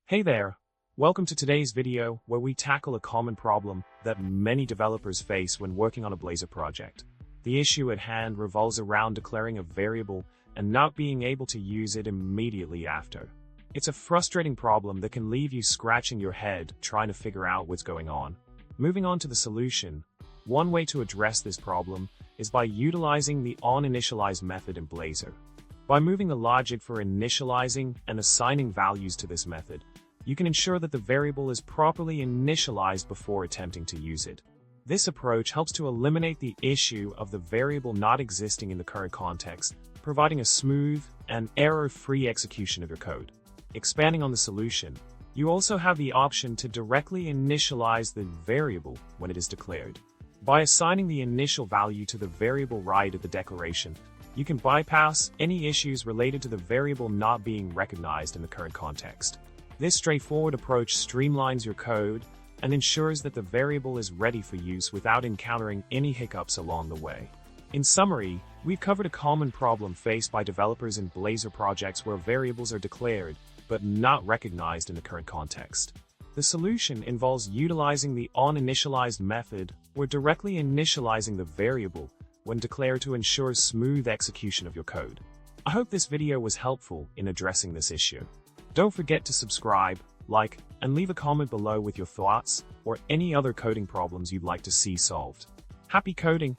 Hey there! Welcome to today's video where we tackle a common problem that many developers face when working on a Blazor project. The issue at hand revolves around declaring a variable and not being able to use it immediately after. It's a frustrating problem that can leave you scratching your head trying to figure out what's going on. Moving on to the solution, one way to address this problem is by utilizing the OnInitialized method in Blazor. By moving the logic for initializing and assigning values to this method, you can ensure that the variable is properly initialized before attempting to use it. This approach helps to eliminate the issue of the variable not existing in the current context, providing a smooth and error-free execution of your code. Expanding on the solution, you also have the option to directly initialize the variable when it is declared. By assigning the initial value to the variable right at the declaration, you can bypass any issues related to the variable not being recognized in the current context. This straightforward approach streamlines your code and ensures that the variable is ready for use without encountering any hiccups along the way. In summary, we've covered a common problem faced by developers in Blazor projects where variables are declared but not recognized in the current context. The solution involves utilizing the OnInitialized method or directly initializing the variable when declared to ensure smooth execution of your code. I hope this video was helpful in addressing this issue. Don't forget to subscribe, like, and leave a comment below with your thoughts or any other coding problems you'd like to see solved. Happy coding!